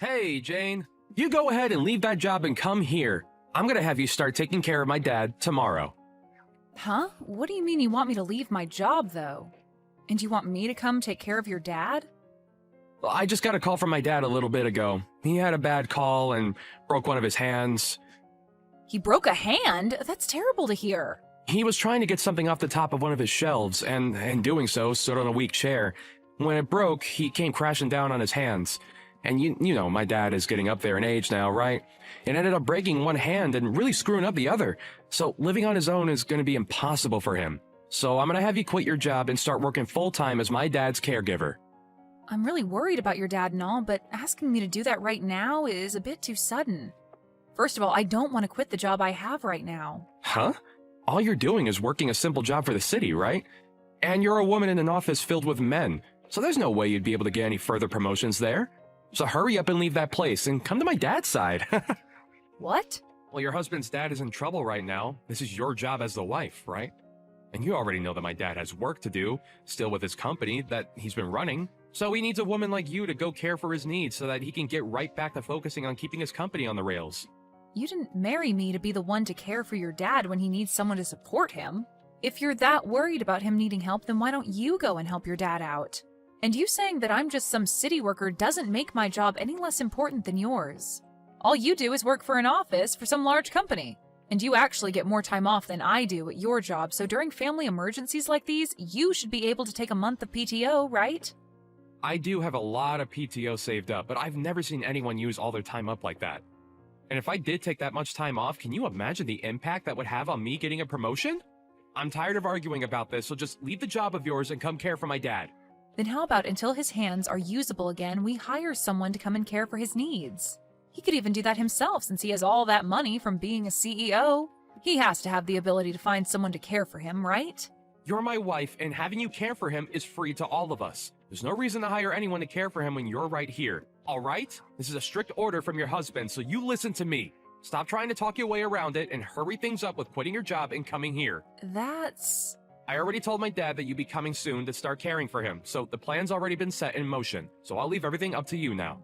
Hey, Jane. You go ahead and leave that job and come here. I'm gonna have you start taking care of my dad tomorrow. Huh? What do you mean you want me to leave my job, though? And you want me to come take care of your dad? Well, I just got a call from my dad a little bit ago. He had a bad call and broke one of his hands. He broke a hand? That's terrible to hear. He was trying to get something off the top of one of his shelves, and in doing so, stood on a weak chair. When it broke, he came crashing down on his hands. And you know, my dad is getting up there in age now, right? It ended up breaking one hand and really screwing up the other. So living on his own is going to be impossible for him. So I'm going to have you quit your job and start working full-time as my dad's caregiver. I'm really worried about your dad and all, but asking me to do that right now is a bit too sudden. First of all, I don't want to quit the job I have right now. Huh? All you're doing is working a simple job for the city, right? And you're a woman in an office filled with men, so there's no way you'd be able to get any further promotions there. So hurry up and leave that place and come to my dad's side. What? Well, your husband's dad is in trouble right now. This is your job as the wife, right? And you already know that my dad has work to do, still with his company that he's been running. So he needs a woman like you to go care for his needs so that he can get right back to focusing on keeping his company on the rails. You didn't marry me to be the one to care for your dad when he needs someone to support him. If you're that worried about him needing help, then why don't you go and help your dad out? And you saying that I'm just some city worker doesn't make my job any less important than yours. All you do is work for an office for some large company. And you actually get more time off than I do at your job, so during family emergencies like these, you should be able to take a month of PTO, right? I do have a lot of PTO saved up, but I've never seen anyone use all their time up like that. And if I did take that much time off, can you imagine the impact that would have on me getting a promotion? I'm tired of arguing about this, so just leave the job of yours and come care for my dad. Then how about until his hands are usable again, we hire someone to come and care for his needs? He could even do that himself since he has all that money from being a CEO. He has to have the ability to find someone to care for him, right? You're my wife, and having you care for him is free to all of us. There's no reason to hire anyone to care for him when you're right here. All right? This is a strict order from your husband, so you listen to me. Stop trying to talk your way around it and hurry things up with quitting your job and coming here. That's... I already told my dad that you'd be coming soon to start caring for him, so the plan's already been set in motion. So I'll leave everything up to you now.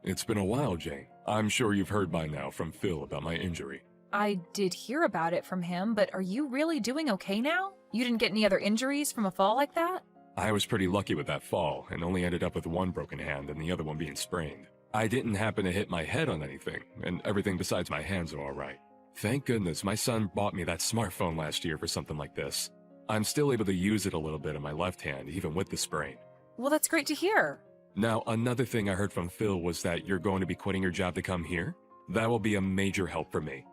It's been a while, Jane. I'm sure you've heard by now from Phil about my injury. I did hear about it from him, but are you really doing okay now? You didn't get any other injuries from a fall like that? I was pretty lucky with that fall, and only ended up with one broken hand and the other one being sprained. I didn't happen to hit my head on anything, and everything besides my hands are alright. Thank goodness my son bought me that smartphone last year for something like this. I'm still able to use it a little bit in my left hand, even with the sprain. Well, that's great to hear. Now, another thing I heard from Phil was that you're going to be quitting your job to come here. That will be a major help for me.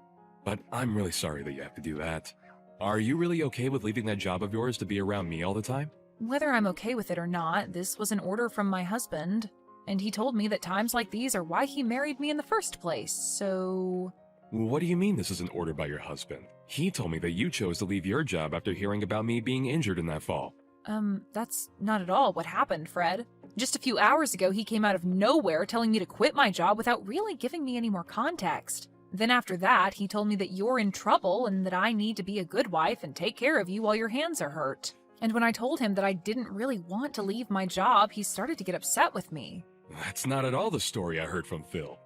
But I'm really sorry that you have to do that. Are you really okay with leaving that job of yours to be around me all the time? Whether I'm okay with it or not, this was an order from my husband, and he told me that times like these are why he married me in the first place, so... What do you mean this is an order by your husband? He told me that you chose to leave your job after hearing about me being injured in that fall. That's not at all what happened, Fred. Just a few hours ago, he came out of nowhere telling me to quit my job without really giving me any more context. Then after that, he told me that you're in trouble and that I need to be a good wife and take care of you while your hands are hurt. And when I told him that I didn't really want to leave my job, he started to get upset with me. That's not at all the story I heard from Phil.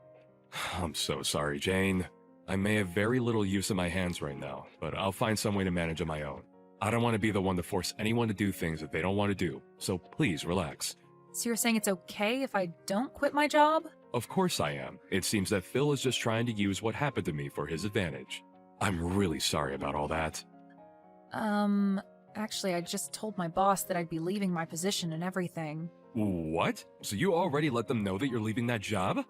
I'm so sorry, Jane. I may have very little use of my hands right now, but I'll find some way to manage on my own. I don't want to be the one to force anyone to do things that they don't want to do, so please relax. So you're saying it's okay if I don't quit my job? Of course I am. It seems that Phil is just trying to use what happened to me for his advantage. I'm really sorry about all that. Actually, I just told my boss that I'd be leaving my position and everything. What? So you already let them know that you're leaving that job?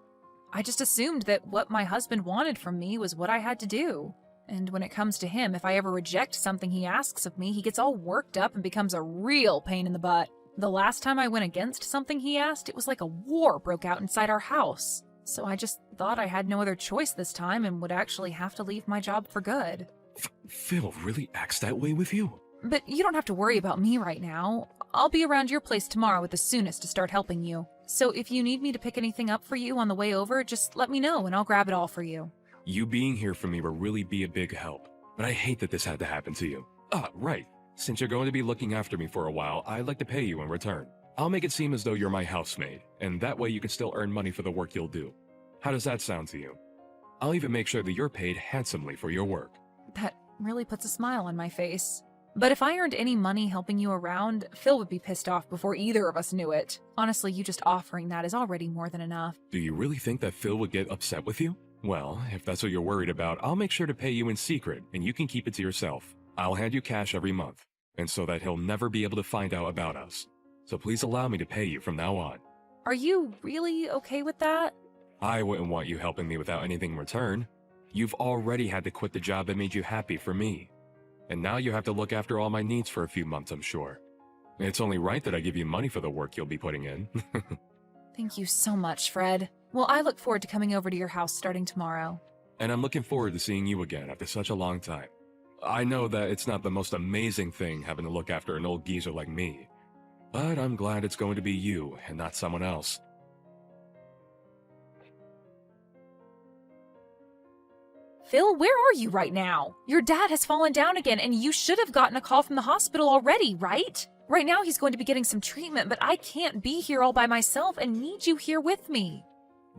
I just assumed that what my husband wanted from me was what I had to do. And when it comes to him, if I ever reject something he asks of me, he gets all worked up and becomes a real pain in the butt. The last time I went against something he asked, it was like a war broke out inside our house. So I just thought I had no other choice this time and would actually have to leave my job for good. Phil really acts that way with you? But you don't have to worry about me right now. I'll be around your place tomorrow at the soonest to start helping you. So if you need me to pick anything up for you on the way over, just let me know and I'll grab it all for you. You being here for me will really be a big help. But I hate that this had to happen to you. Ah, right. Since you're going to be looking after me for a while, I'd like to pay you in return. I'll make it seem as though you're my housemaid, and that way you can still earn money for the work you'll do. How does that sound to you? I'll even make sure that you're paid handsomely for your work. That really puts a smile on my face. But if I earned any money helping you around, Phil would be pissed off before either of us knew it. Honestly, you just offering that is already more than enough. Do you really think that Phil would get upset with you? Well, if that's what you're worried about, I'll make sure to pay you in secret, and you can keep it to yourself. I'll hand you cash every month, and so that he'll never be able to find out about us. So please allow me to pay you from now on. Are you really okay with that? I wouldn't want you helping me without anything in return. You've already had to quit the job that made you happy for me. And now you have to look after all my needs for a few months, I'm sure. It's only right that I give you money for the work you'll be putting in. Thank you so much, Fred. Well, I look forward to coming over to your house starting tomorrow. And I'm looking forward to seeing you again after such a long time. I know that it's not the most amazing thing having to look after an old geezer like me, but I'm glad it's going to be you and not someone else. Phil, where are you right now? Your dad has fallen down again, and you should have gotten a call from the hospital already, right? Right now he's going to be getting some treatment, but I can't be here all by myself and need you here with me.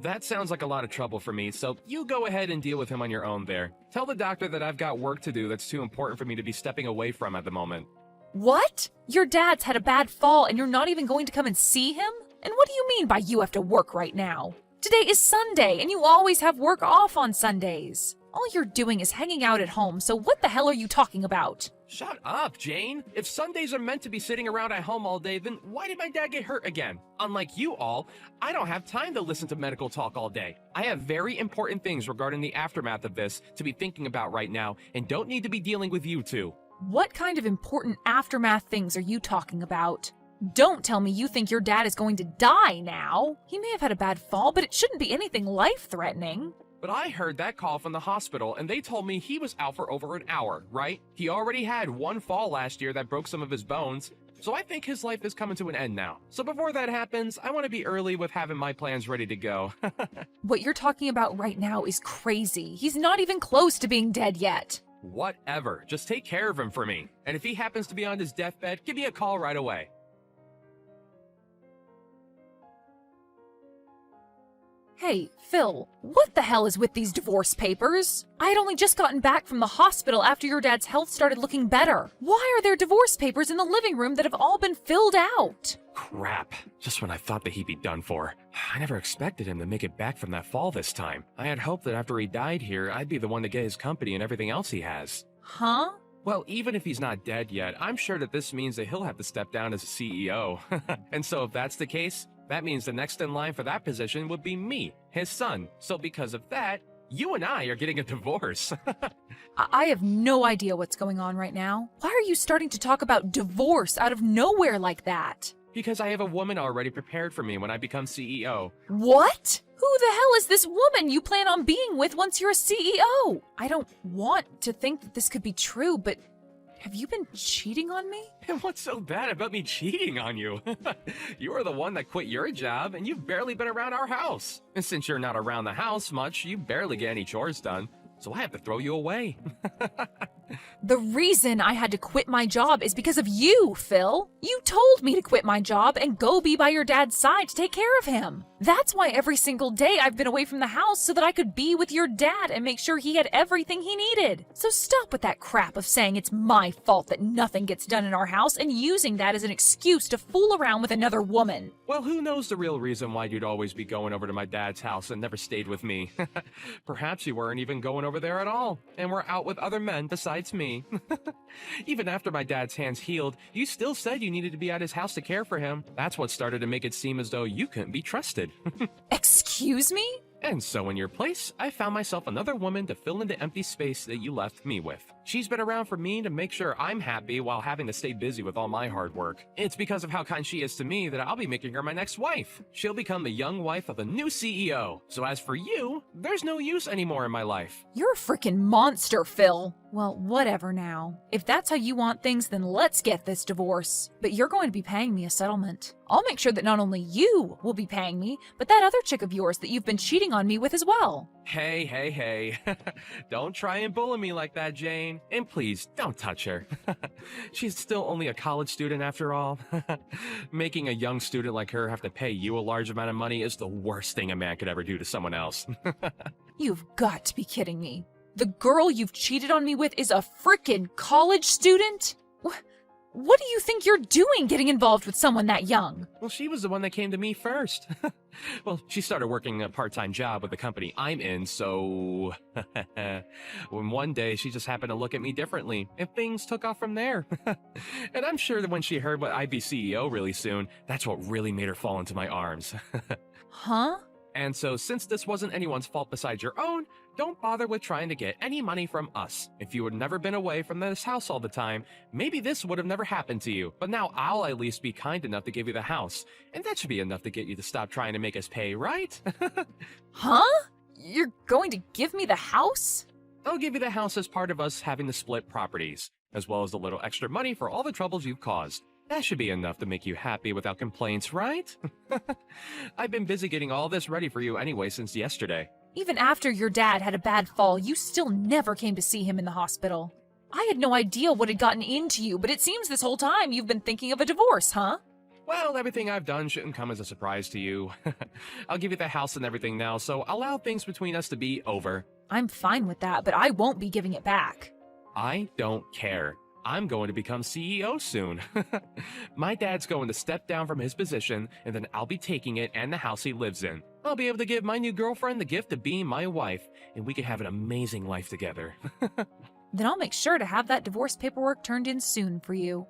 That sounds like a lot of trouble for me, so you go ahead and deal with him on your own there. Tell the doctor that I've got work to do that's too important for me to be stepping away from at the moment. What? Your dad's had a bad fall and you're not even going to come and see him? And what do you mean by you have to work right now? Today is Sunday, and you always have work off on Sundays. All you're doing is hanging out at home, so what the hell are you talking about? Shut up, Jane. If Sundays are meant to be sitting around at home all day, then why did my dad get hurt again? Unlike you all, I don't have time to listen to medical talk all day. I have very important things regarding the aftermath of this to be thinking about right now, and don't need to be dealing with you two. What kind of important aftermath things are you talking about? Don't tell me you think your dad is going to die now. He may have had a bad fall, but it shouldn't be anything life-threatening. But I heard that call from the hospital, and they told me he was out for over an hour, right? He already had one fall last year that broke some of his bones, so I think his life is coming to an end now. So before that happens, I want to be early with having my plans ready to go. What you're talking about right now is crazy. He's not even close to being dead yet. Whatever, just take care of him for me. And if he happens to be on his deathbed, give me a call right away. Hey, Phil, what the hell is with these divorce papers? I had only just gotten back from the hospital after your dad's health started looking better. Why are there divorce papers in the living room that have all been filled out? Crap, just when I thought that he'd be done for. I never expected him to make it back from that fall this time. I had hoped that after he died here, I'd be the one to get his company and everything else he has. Huh? Well, even if he's not dead yet, I'm sure that this means that he'll have to step down as a CEO. And so if that's the case, that means the next in line for that position would be me, his son. So because of that, you and I are getting a divorce. I have no idea what's going on right now. Why are you starting to talk about divorce out of nowhere like that? Because I have a woman already prepared for me when I become CEO. What? Who the hell is this woman you plan on being with once you're a CEO? I don't want to think that this could be true, but have you been cheating on me? And what's so bad about me cheating on you? You are the one that quit your job, and you've barely been around our house. And since you're not around the house much, you barely get any chores done. So I have to throw you away. The reason I had to quit my job is because of you, Phil. You told me to quit my job and go be by your dad's side to take care of him. That's why every single day I've been away from the house so that I could be with your dad and make sure he had everything he needed. So stop with that crap of saying it's my fault that nothing gets done in our house and using that as an excuse to fool around with another woman. Well, who knows the real reason why you'd always be going over to my dad's house and never stayed with me. Perhaps you weren't even going over there at all, and were out with other men besides me. Even after my dad's hands healed, you still said you needed to be at his house to care for him. That's what started to make it seem as though you couldn't be trusted. Excuse me? And so in your place, I found myself another woman to fill in the empty space that you left me with. She's been around for me to make sure I'm happy while having to stay busy with all my hard work. It's because of how kind she is to me that I'll be making her my next wife. She'll become the young wife of the new CEO. So as for you, there's no use anymore in my life. You're a freaking monster, Phil. Well, whatever now. If that's how you want things, then let's get this divorce. But you're going to be paying me a settlement. I'll make sure that not only you will be paying me, but that other chick of yours that you've been cheating on me with as well. Hey. Don't try and bully me like that, Jane. Jane, and please, don't touch her. She's still only a college student after all. Making a young student like her have to pay you a large amount of money is the worst thing a man could ever do to someone else. You've got to be kidding me. The girl you've cheated on me with is a frickin' college student? What do you think you're doing getting involved with someone that young? Well, she was the one that came to me first. Well, she started working a part-time job with the company I'm in, so... when one day she just happened to look at me differently, and things took off from there. And I'm sure that when she heard what I'd be CEO really soon, that's what really made her fall into my arms. Huh? And so since this wasn't anyone's fault besides your own, don't bother with trying to get any money from us. If you had never been away from this house all the time, maybe this would have never happened to you. But now I'll at least be kind enough to give you the house. And that should be enough to get you to stop trying to make us pay, right? Huh? You're going to give me the house? I'll give you the house as part of us having to split properties, as well as a little extra money for all the troubles you've caused. That should be enough to make you happy without complaints, right? I've been busy getting all this ready for you anyway since yesterday. Even after your dad had a bad fall, you still never came to see him in the hospital. I had no idea what had gotten into you, but it seems this whole time you've been thinking of a divorce, huh? Well, everything I've done shouldn't come as a surprise to you. I'll give you the house and everything now, so allow things between us to be over. I'm fine with that, but I won't be giving it back. I don't care. I'm going to become CEO soon. My dad's going to step down from his position, and then I'll be taking it and the house he lives in. I'll be able to give my new girlfriend the gift of being my wife, and we can have an amazing life together. Then I'll make sure to have that divorce paperwork turned in soon for you.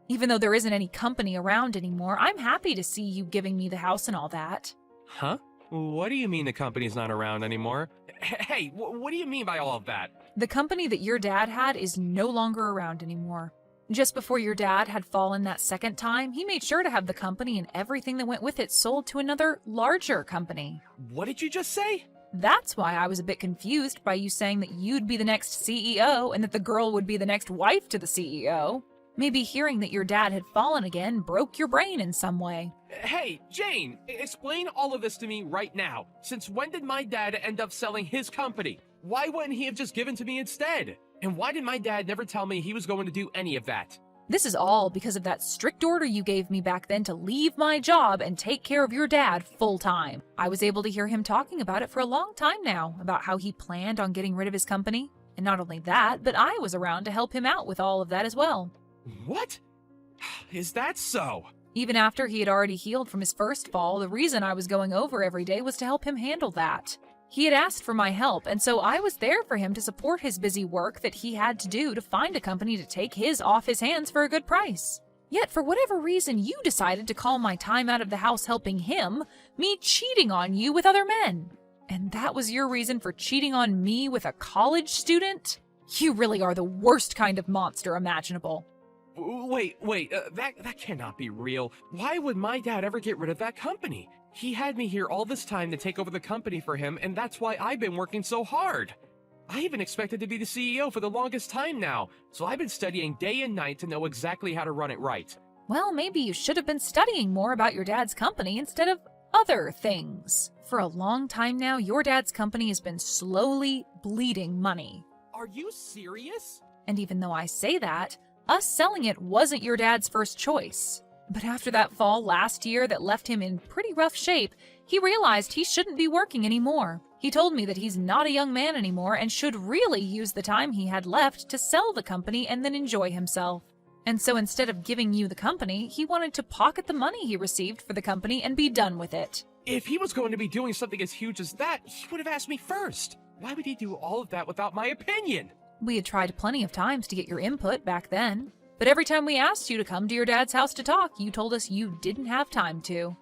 Even though there isn't any company around anymore, I'm happy to see you giving me the house and all that. Huh? What do you mean the company's not around anymore? Hey, what do you mean by all of that? The company that your dad had is no longer around anymore. Just before your dad had fallen that second time, he made sure to have the company and everything that went with it sold to another, larger company. What did you just say? That's why I was a bit confused by you saying that you'd be the next CEO and that the girl would be the next wife to the CEO. Maybe hearing that your dad had fallen again broke your brain in some way. Hey, Jane, explain all of this to me right now. Since when did my dad end up selling his company? Why wouldn't he have just given to me instead? And why did my dad never tell me he was going to do any of that? This is all because of that strict order you gave me back then to leave my job and take care of your dad full time. I was able to hear him talking about it for a long time now, about how he planned on getting rid of his company. And not only that, but I was around to help him out with all of that as well. What? Is that so? Even after he had already healed from his first fall, the reason I was going over every day was to help him handle that. He had asked for my help, and so I was there for him to support his busy work that he had to do to find a company to take his off his hands for a good price. Yet for whatever reason, you decided to call my time out of the house helping him, me cheating on you with other men. And that was your reason for cheating on me with a college student? You really are the worst kind of monster imaginable. Wait, that cannot be real. Why would my dad ever get rid of that company? He had me here all this time to take over the company for him, and that's why I've been working so hard. I even expected to be the CEO for the longest time now, so I've been studying day and night to know exactly how to run it right. Well, maybe you should have been studying more about your dad's company instead of other things. For a long time now, your dad's company has been slowly bleeding money. Are you serious? And even though I say that, us selling it wasn't your dad's first choice. But after that fall last year that left him in pretty rough shape, he realized he shouldn't be working anymore. He told me that he's not a young man anymore and should really use the time he had left to sell the company and then enjoy himself. And so instead of giving you the company, he wanted to pocket the money he received for the company and be done with it. If he was going to be doing something as huge as that, he would have asked me first. Why would he do all of that without my opinion? We had tried plenty of times to get your input back then. But every time we asked you to come to your dad's house to talk, you told us you didn't have time to.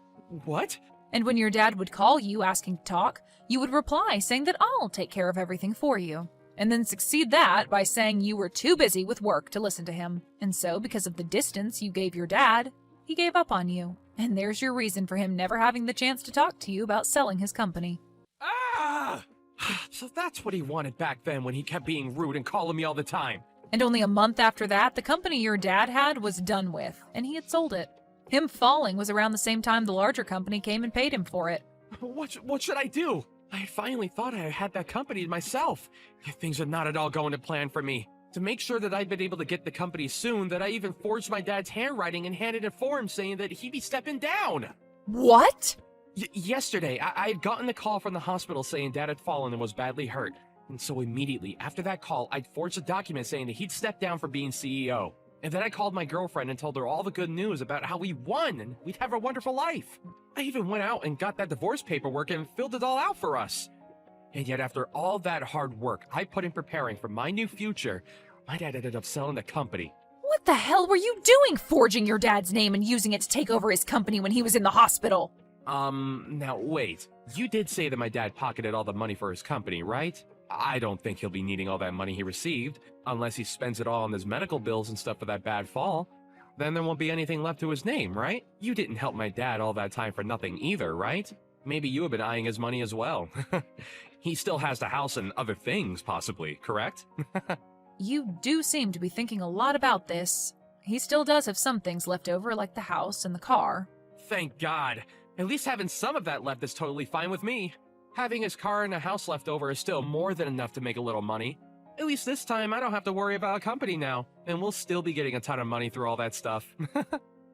What? And when your dad would call you asking to talk, you would reply saying that I'll take care of everything for you. And then succeed that by saying you were too busy with work to listen to him. And so, because of the distance you gave your dad, he gave up on you. And there's your reason for him never having the chance to talk to you about selling his company. Ah! So that's what he wanted back then when he kept being rude and calling me all the time. And only a month after that, the company your dad had was done with, and he had sold it. Him falling was around the same time the larger company came and paid him for it. What should I do? I had finally thought I had that company to myself. Yet things are not at all going to plan for me. To make sure that I'd been able to get the company soon, that I even forged my dad's handwriting and handed it for him saying that he'd be stepping down. What? Yesterday, I had gotten a call from the hospital saying Dad had fallen and was badly hurt. And so immediately after that call, I'd forged a document saying that he'd step down from being CEO. And then I called my girlfriend and told her all the good news about how we won and we'd have a wonderful life. I even went out and got that divorce paperwork and filled it all out for us. And yet after all that hard work I put in preparing for my new future, my dad ended up selling the company. What the hell were you doing forging your dad's name and using it to take over his company when he was in the hospital? Now wait. You did say that my dad pocketed all the money for his company, right? I don't think he'll be needing all that money he received, unless he spends it all on his medical bills and stuff for that bad fall. Then there won't be anything left to his name, right? You didn't help my dad all that time for nothing either, right? Maybe you have been eyeing his money as well. He still has the house and other things, possibly, correct? You do seem to be thinking a lot about this. He still does have some things left over, like the house and the car. Thank God. At least having some of that left is totally fine with me. Having his car and a house left over is still more than enough to make a little money. At least this time I don't have to worry about a company now, and we'll still be getting a ton of money through all that stuff.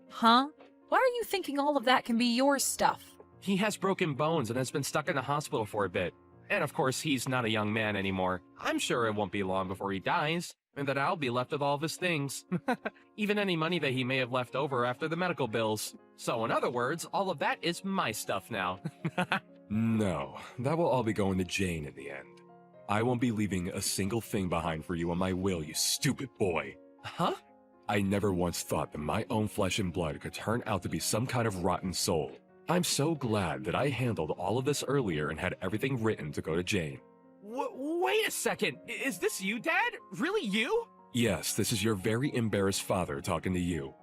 Huh? Why are you thinking all of that can be your stuff? He has broken bones and has been stuck in the hospital for a bit. And of course, he's not a young man anymore. I'm sure it won't be long before he dies, and that I'll be left with all of his things. Even any money that he may have left over after the medical bills. So in other words, all of that is my stuff now. No, that will all be going to Jane in the end. I won't be leaving a single thing behind for you on my will, you stupid boy. Huh? I never once thought that my own flesh and blood could turn out to be some kind of rotten soul. I'm so glad that I handled all of this earlier and had everything written to go to Jane. Wait a second. Is this you, Dad? Really you? Yes, this is your very embarrassed father talking to you.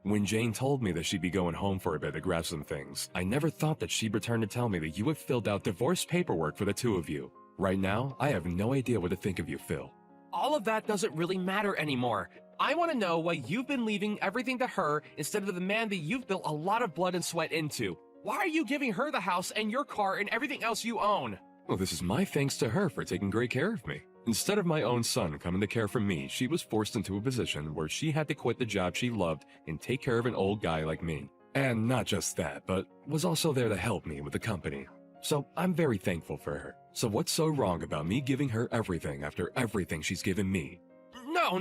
When Jane told me that she'd be going home for a bit to grab some things, I never thought that she'd return to tell me that you have filled out divorce paperwork for the two of you. Right now, I have no idea what to think of you, Phil. All of that doesn't really matter anymore. I want to know why you've been leaving everything to her instead of the man that you've built a lot of blood and sweat into. Why are you giving her the house and your car and everything else you own? Well, this is my thanks to her for taking great care of me. Instead of my own son coming to care for me, she was forced into a position where she had to quit the job she loved and take care of an old guy like me. And not just that, but was also there to help me with the company. So I'm very thankful for her. So what's so wrong about me giving her everything after everything she's given me? No,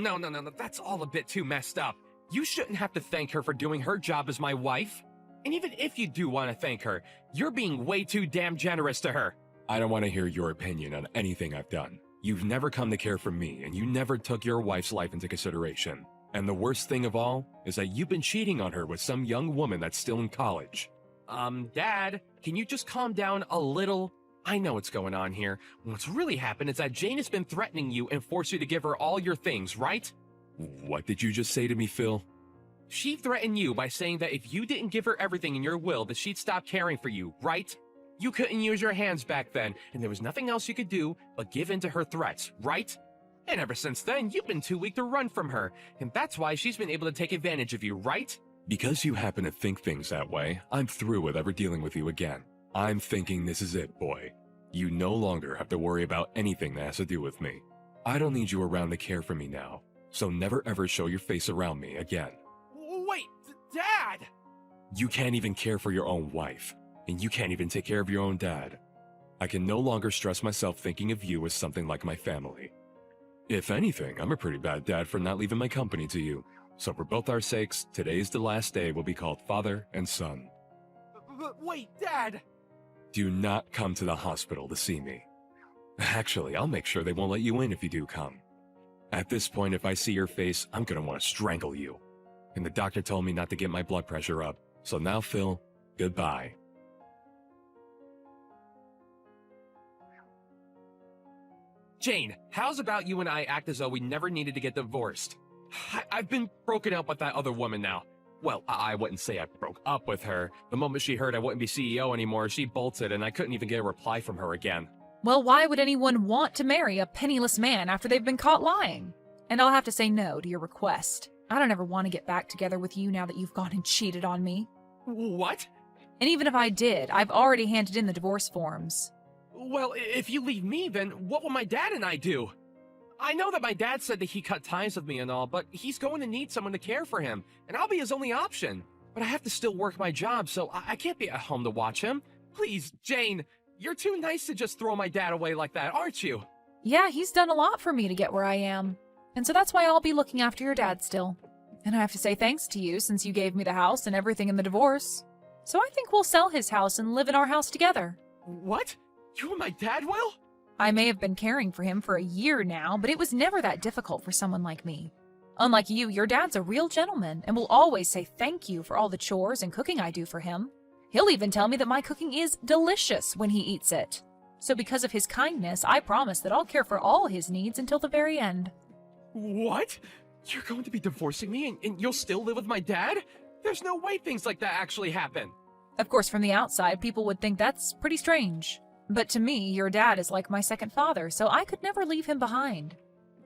that's all a bit too messed up. You shouldn't have to thank her for doing her job as my wife. And even if you do want to thank her, you're being way too damn generous to her. I don't want to hear your opinion on anything I've done. You've never come to care for me, and you never took your wife's life into consideration. And the worst thing of all is that you've been cheating on her with some young woman that's still in college. Dad, can you just calm down a little? I know what's going on here. What's really happened is that Jane has been threatening you and forced you to give her all your things, right? What did you just say to me, Phil? She threatened you by saying that if you didn't give her everything in your will, that she'd stop caring for you, right? You couldn't use your hands back then, and there was nothing else you could do but give in to her threats, right? And ever since then, you've been too weak to run from her, and that's why she's been able to take advantage of you, right? Because you happen to think things that way, I'm through with ever dealing with you again. I'm thinking this is it, boy. You no longer have to worry about anything that has to do with me. I don't need you around to care for me now, so never ever show your face around me again. Wait, Dad! You can't even care for your own wife, and you can't even take care of your own dad. I can no longer stress myself thinking of you as something like my family. If anything, I'm a pretty bad dad for not leaving my company to you. So for both our sakes, today's the last day we'll be called father and son. But wait, Dad! Do not come to the hospital to see me. Actually, I'll make sure they won't let you in if you do come. At this point, if I see your face, I'm gonna want to strangle you. And the doctor told me not to get my blood pressure up. So now, Phil, goodbye. Jane, how's about you and I act as though we never needed to get divorced? I've been broken up with that other woman now. Well, I wouldn't say I broke up with her. The moment she heard I wouldn't be CEO anymore, she bolted and I couldn't even get a reply from her again. Well, why would anyone want to marry a penniless man after they've been caught lying? And I'll have to say no to your request. I don't ever want to get back together with you now that you've gone and cheated on me. What? And even if I did, I've already handed in the divorce forms. Well, if you leave me, then what will my dad and I do? I know that my dad said that he cut ties with me and all, but he's going to need someone to care for him, and I'll be his only option. But I have to still work my job, so I can't be at home to watch him. Please, Jane, you're too nice to just throw my dad away like that, aren't you? Yeah, he's done a lot for me to get where I am. And so that's why I'll be looking after your dad still. And I have to say thanks to you since you gave me the house and everything in the divorce. So I think we'll sell his house and live in our house together. What? You and my dad will? I may have been caring for him for a year now, but it was never that difficult for someone like me. Unlike you, your dad's a real gentleman and will always say thank you for all the chores and cooking I do for him. He'll even tell me that my cooking is delicious when he eats it. So because of his kindness, I promise that I'll care for all his needs until the very end. What? You're going to be divorcing me and you'll still live with my dad? There's no way things like that actually happen. Of course, from the outside, people would think that's pretty strange. But to me, your dad is like my second father, so I could never leave him behind.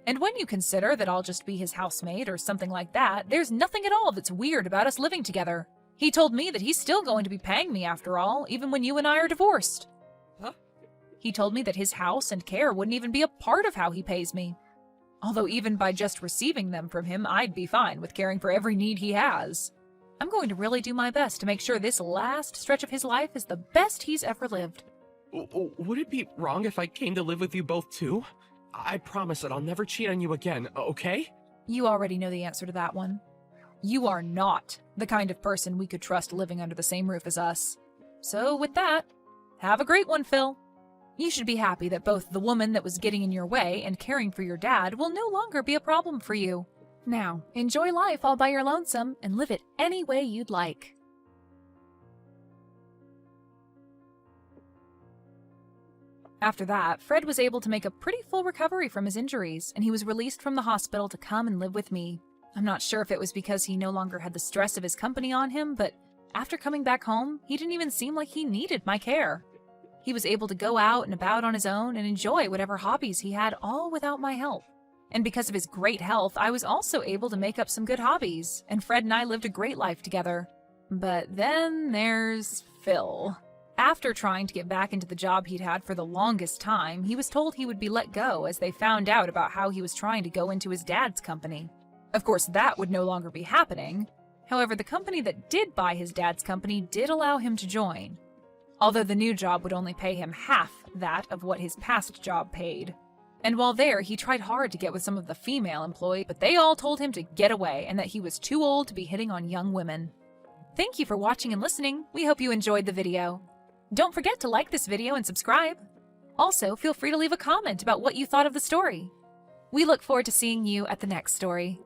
And when you consider that I'll just be his housemate or something like that, there's nothing at all that's weird about us living together. He told me that he's still going to be paying me after all, even when you and I are divorced. Huh? He told me that his house and care wouldn't even be a part of how he pays me. Although even by just receiving them from him, I'd be fine with caring for every need he has. I'm going to really do my best to make sure this last stretch of his life is the best he's ever lived. Would it be wrong if I came to live with you both too? I promise that I'll never cheat on you again, okay? You already know the answer to that one. You are not the kind of person we could trust living under the same roof as us. So with that, have a great one, Phil. You should be happy that both the woman that was getting in your way and caring for your dad will no longer be a problem for you. Now, enjoy life all by your lonesome and live it any way you'd like. After that, Fred was able to make a pretty full recovery from his injuries, and he was released from the hospital to come and live with me. I'm not sure if it was because he no longer had the stress of his company on him, but after coming back home, he didn't even seem like he needed my care. He was able to go out and about on his own and enjoy whatever hobbies he had, all without my help. And because of his great health, I was also able to make up some good hobbies, and Fred and I lived a great life together. But then there's Phil. After trying to get back into the job he'd had for the longest time, he was told he would be let go as they found out about how he was trying to go into his dad's company. Of course, that would no longer be happening. However, the company that did buy his dad's company did allow him to join, although the new job would only pay him half that of what his past job paid. And while there, he tried hard to get with some of the female employees, but they all told him to get away and that he was too old to be hitting on young women. Thank you for watching and listening. We hope you enjoyed the video. Don't forget to like this video and subscribe. Also, feel free to leave a comment about what you thought of the story. We look forward to seeing you at the next story.